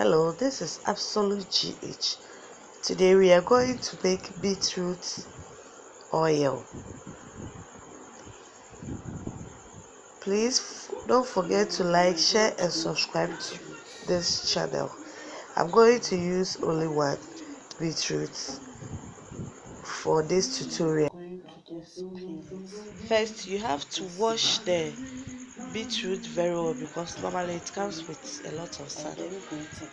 Hello, this is Absolute GH. Today we are going to make beetroot oil. Please don't forget to like, share and subscribe to this channel. I'm going to use only one beetroot for this tutorial. First, you have to wash the beetroot very well because normally it comes with a lot of sand.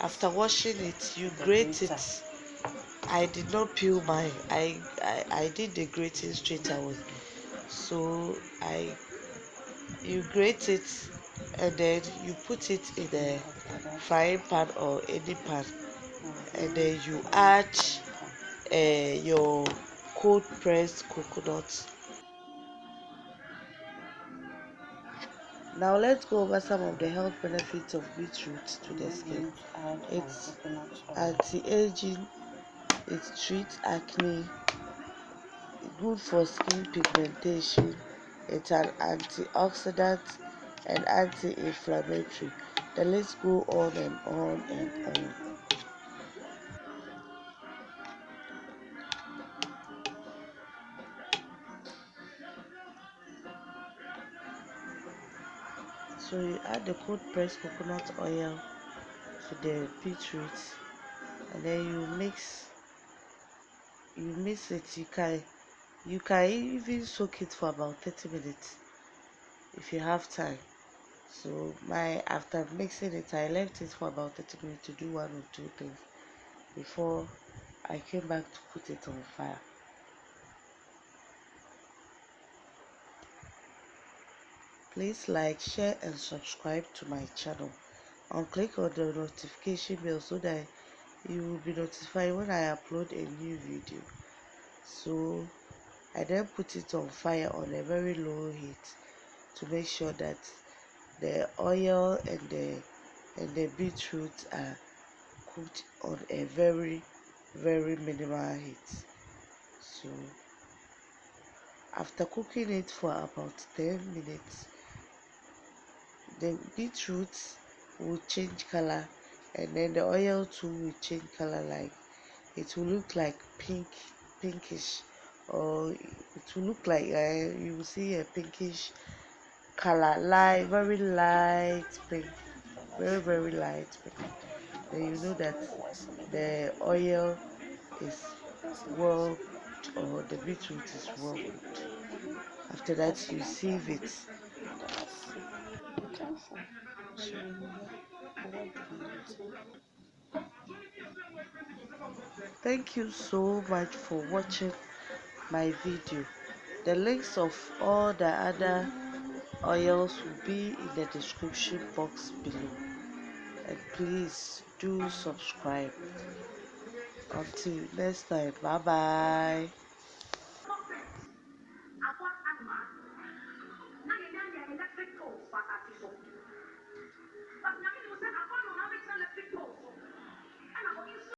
After washing it, you grate it. I did not peel mine. I did the grating straight away. So you grate it and then you put it in a frying pan or any pan, and then you add your cold pressed coconut. Now let's go over some of the health benefits of beetroot to the skin. It's anti-aging, it treats acne, good for skin pigmentation, it's an antioxidant and anti-inflammatory. The list go on and on and on. So you add the cold pressed coconut oil to the beetroot and then you mix it. You can even soak it for about 30 minutes if you have time. So after mixing it, I left it for about 30 minutes to do one or two things before I came back to put it on fire. Please like, share and subscribe to my channel and click on the notification bell so that you will be notified when I upload a new video. So I then put it on fire on a very low heat to make sure that the oil and the beetroot are cooked on a very minimal heat. So after cooking it for about 10 minutes, the beetroot will change color and then the oil too will change color. Like it will look like pinkish, or it will look like you will see a pinkish color, very light pink, very light pink. Then you know that the oil is well cooked, or the beetroot is well cooked. After that, you sieve it. Thank you so much for watching my video. The links of all the other oils will be in the description box below, and please do subscribe. Until next time, bye bye.